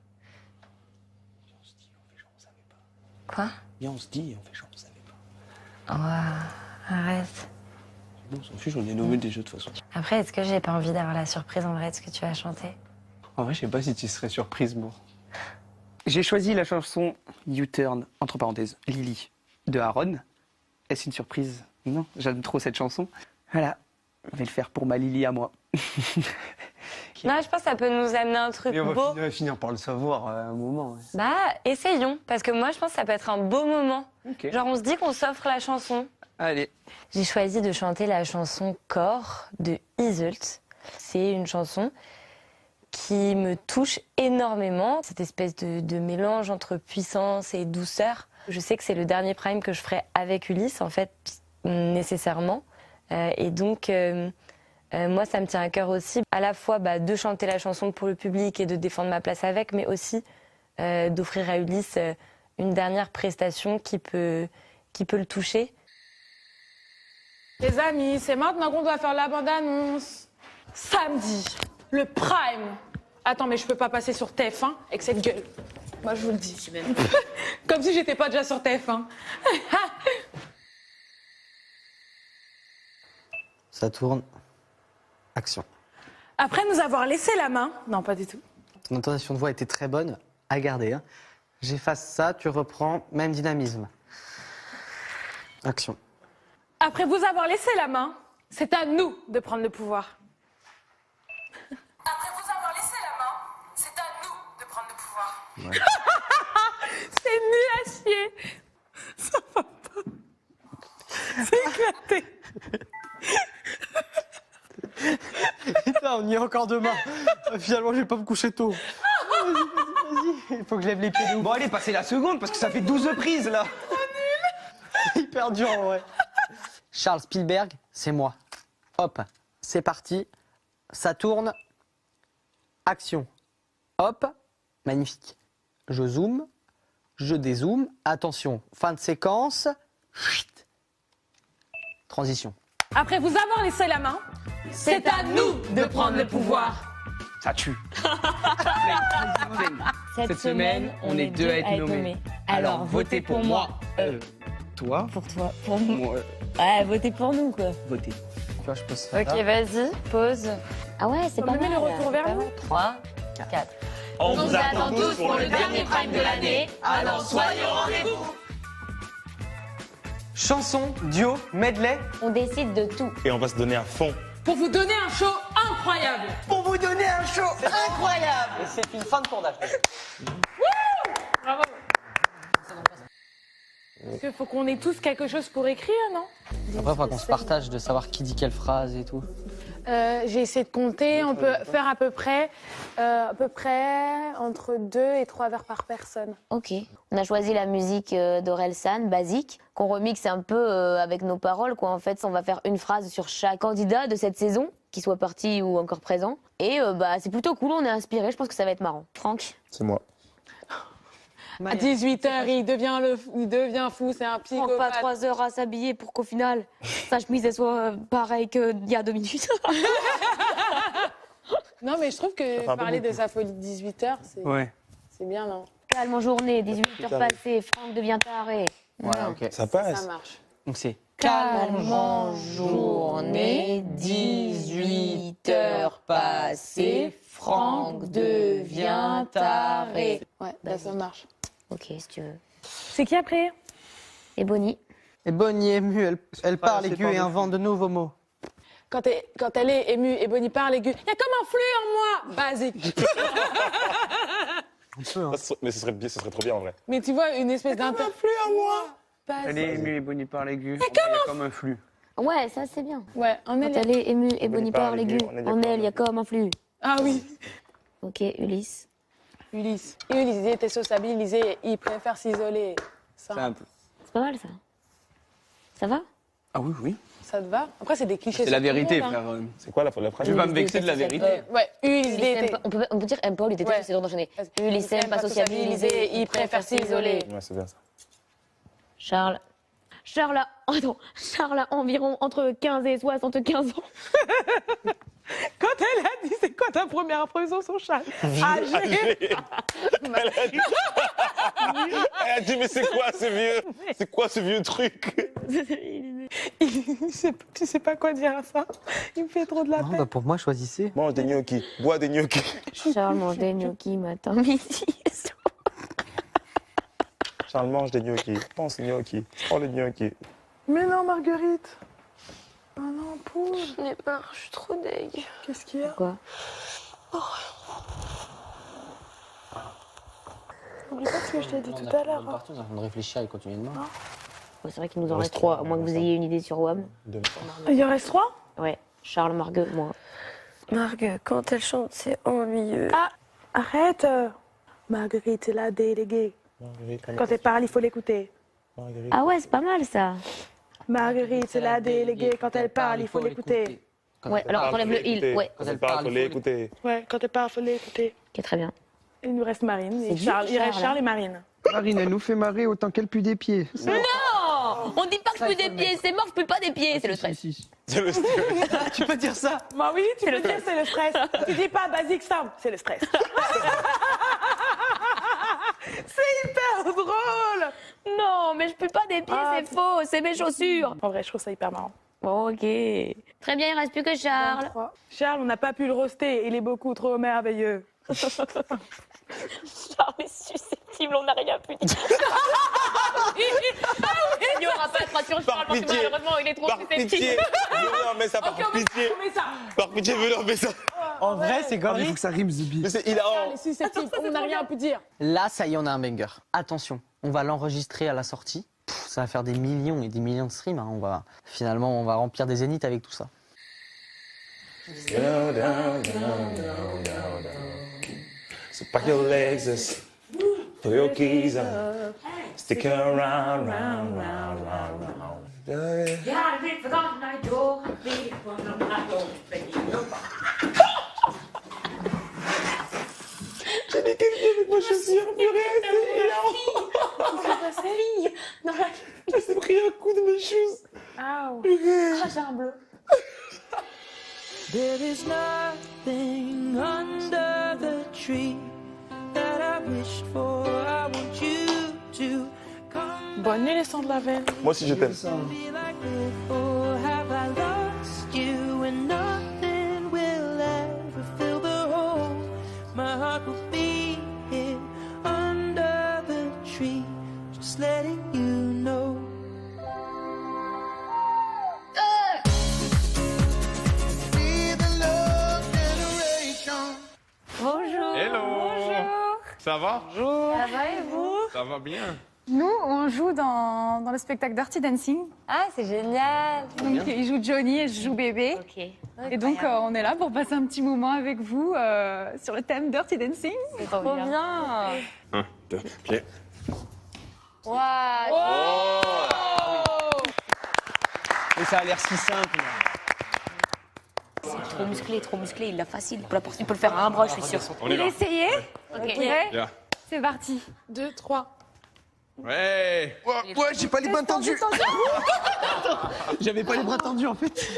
Quoi? Viens, on se dit, on fait genre, on savait pas. Ouais, arrête. Bon, on s'en fiche, on est nommé déjà de toute façon. Après, est-ce que j'ai pas envie d'avoir la surprise en vrai de ce que tu vas chanter? En vrai, je sais pas si tu serais surprise, moi. J'ai choisi la chanson U-Turn, entre parenthèses, Lily, de Aaron. Est-ce une surprise? Non, j'aime trop cette chanson. Voilà, je vais le faire pour ma Lily à moi. Non, je pense que ça peut nous amener un truc Et on beau. va finir par le savoir à un moment. Ouais. Bah, essayons. Parce que moi, je pense que ça peut être un beau moment. Ok. Genre, on se dit qu'on s'offre la chanson. Allez. J'ai choisi de chanter la chanson Corps de Iseult. C'est une chanson qui me touche énormément. Cette espèce de mélange entre puissance et douceur. Je sais que c'est le dernier prime que je ferai avec Ulysse, en fait, nécessairement. Et donc, moi, ça me tient à cœur aussi, à la fois de chanter la chanson pour le public et de défendre ma place avec, mais aussi d'offrir à Ulysse une dernière prestation qui peut le toucher. Les amis, c'est maintenant qu'on doit faire la bande-annonce. Samedi, le prime. Attends, mais je peux pas passer sur TF1 avec cette gueule. Moi, je vous le dis. Comme si j'étais pas déjà sur TF1. Ça tourne. Action. Après nous avoir laissé la main... Non, pas du tout. Ton intonation de voix était très bonne, à garder. Hein. J'efface ça, tu reprends, même dynamisme. Action. Après vous avoir laissé la main, c'est à nous de prendre le pouvoir. Après vous avoir laissé la main, c'est à nous de prendre le pouvoir. Ouais. C'est nul à chier. Ça va pas. C'est éclaté. Putain, on y est encore demain. Finalement, je vais pas me coucher tôt. Vas-y. Il faut que je lève les pieds de ouf. Bon, allez, passez la seconde, parce que ça fait 12 prises, là. C'est hyper dur, ouais. Charles Spielberg, c'est moi. Hop, c'est parti. Ça tourne. Action. Hop, magnifique. Je zoome, je dézoome. Attention, fin de séquence. Chut. Transition. Après vous avoir laissé la main, c'est à nous de prendre le pouvoir. Ça tue. Cette semaine, on est deux à être nommés. Alors, votez pour moi. Toi? Pour toi. Pour nous. Moi. Ouais, votez pour nous, quoi. Votez. Tu vois, je pose ça. Ok, vas-y, pause. Ah ouais, c'est On pas me met mal. le retour vers nous. 3, 4. On vous attend tous pour le dernier prime de l'année, alors soyez au rendez-vous. Chanson, duo, medley. On décide de tout. Et on va se donner à fond. Pour vous donner un show incroyable. Pour vous donner un show incroyable. Et c'est une fin de tournage. Bravo. Parce qu'il faut qu'on ait tous quelque chose pour écrire, non? Après, il faudra qu'on se partage de savoir qui dit quelle phrase et tout. J'ai essayé de compter. On peut faire à peu près entre 2 et 3 vers par personne. Ok. On a choisi la musique d'Orelsan, basique, qu'on remixe un peu avec nos paroles, quoi. En fait, on va faire une phrase sur chaque candidat de cette saison, qu'il soit parti ou encore présent. Et c'est plutôt cool, on est inspiré, je pense que ça va être marrant. Franck? C'est moi. À 18h, il devient fou, c'est un Prends psychopathe. pas 3 heures à s'habiller pour qu'au final, sa chemise elle soit pareille qu'il y a 2 minutes. Non, mais je trouve que fait un peu parler de beaucoup. sa folie de 18h, Ouais. c'est bien, non? Calme en journée, 18h passées, Franck devient taré. Voilà, ok. Ça passe. Ça marche. Donc c'est Calme en journée, 18h passées, Franck devient taré. Ouais, bah, ça marche. Ok, si tu veux. C'est qui après? Et Bonnie? Et Bonnie émue, elle parle assez aigu et par invente de nouveaux mots. Quand elle est émue et Bonnie parle aiguë, il y a comme un flux en moi. Basique. Mais ce serait trop bien en vrai. Mais tu vois, une espèce d'inter... Plus à moi. Elle est émue et bonnie par l'aigu. Mais Il y a comme un flux. Ouais, ça c'est bien. Ouais, en Quand elle est émue et bonnie par l'aigu, en elle, il y a comme un flux. Ah oui. Ok, Ulysse. Ulysse. Ulysse, il était sociabilisé, il préfère s'isoler. Simple. C'est pas mal ça. Ça va? Ah oui, oui. Ça te va? Après, c'est des clichés. C'est la sur tout le vérité, monde, hein. frère. C'est quoi la phrase? Tu vas me vexer de la vérité. Ouais, Ulysse était... On peut dire aime Paul, il était c'est dur d'enchaîner. Ulysse aime pas sociabiliser, il préfère s'isoler. Ouais, c'est bien ça. Charles a environ entre 15 et 75 ans. Quand elle a dit, c'est quoi ta première impression sur Charles? Âgé. Elle a dit, mais c'est quoi ce vieux truc? Tu sais pas quoi dire à ça. Il me fait trop de la peine. Pour moi, choisissez. Mange des gnocchis, bois des gnocchis. Charles mange des gnocchis matin, midi et soir. Charles mange des gnocchis, pense gnocchis, prends les gnocchis. Mais non, Marguerite. Oh non, pauvre. J'en ai marre, je suis trop deg. Qu'est-ce qu'il y a? Quoi? N'oublie pas ce que je t'ai dit tout à l'heure. On est en train de réfléchir et continuer demain. Ouais, c'est vrai qu'il nous en reste 3, à moins que vous ayez une idée sur WAM. Il y en reste 3? Ouais, Charles, Margue, moi. Margue, quand elle chante, c'est ennuyeux. Ah, arrête. Marguerite, c'est la déléguée. Quand elle parle, il faut l'écouter. Ah ouais, c'est pas mal ça. Marguerite, c'est la déléguée. Quand elle parle, il faut l'écouter. Ouais, alors t'enlèves le il. Ouais. Quand elle parle, faut l'écouter. Ouais, quand elle parle, il faut l'écouter. Ok, très bien. Il nous reste Marine et C'est Charles. dur, Il reste Charles, Charles et Marine. Marine, elle nous fait marrer autant qu'elle pue des pieds. Non, on dit pas que je pue des pieds, c'est mort, je pue pas des pieds, c'est le stress. C'est le stress. Tu peux dire ça? Bah oui, tu peux dire c'est le stress. Tu dis pas basique simple, c'est le stress. C'est hyper drôle. Non, mais je pue pas des pieds, c'est faux, c'est mes chaussures. En vrai, je trouve ça hyper marrant. Ok. Très bien, il reste plus que Charles. Charles, on n'a pas pu le roaster, il est beaucoup trop merveilleux. Charles est susceptible, on n'a rien pu dire. Il n'y aura pas de traduction Charles, parce que malheureusement, il est trop susceptible. Pitié, venez en mettre ça, par pitié. Par pitié, venez en mettre ça. En vrai, c'est Il gaulerie. faut que ça rime, Zubi. Mais il a... Charles est susceptible, on n'a rien pu dire. Là, ça y est, on a un banger. Attention, on va l'enregistrer à la sortie. Ça va faire des millions et des millions de streams. Hein. Finalement, on va remplir des zéniths avec tout ça. Down, down, down, down, down, down. So pack your legs, throw your keys up, stick around, round, round, round, round. J'ai des quelqu'un avec ma chaussure, purée, j'ai pris un coup de mes choses. J'ai un bleu. There is nothing under the tree that I wished for. I want you to come. Bonne nuit les sons de la veine. Moi aussi je t'aime. Be like before. Have I lost you and nothing will ever fill the hole? My heart will be here under the tree, just letting you know. Bonjour. Hello. Bonjour. Ça va? Bonjour. Ça va et vous? Ça va bien. Nous, on joue dans le spectacle Dirty Dancing. Ah, c'est génial. Donc, il joue Johnny et je joue bébé. Ok. Et donc, on est là pour passer un petit moment avec vous sur le thème Dirty Dancing. C'est trop bien. 1, 2, pied. Waouh. Et ça a l'air si simple. C'est trop musclé, il l'a facile. Il peut le faire à un bras, je suis sûre. On y va. Essayez. Ok. Prêt? Là. C'est parti. 2, 3. Ouais. Ouais, j'ai pas les bras tendus. J'avais pas les bras tendus en fait.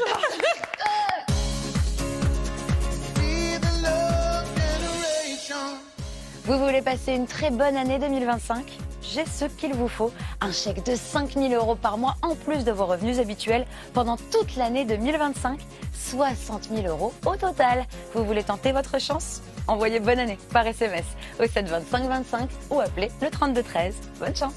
Vous voulez passer une très bonne année 2025 ? J'ai ce qu'il vous faut, un chèque de 5 000 € par mois en plus de vos revenus habituels pendant toute l'année 2025, 60 000 € au total. Vous voulez tenter votre chance ? Envoyez bonne année par SMS au 7 25 25 ou appelez le 32 13. Bonne chance.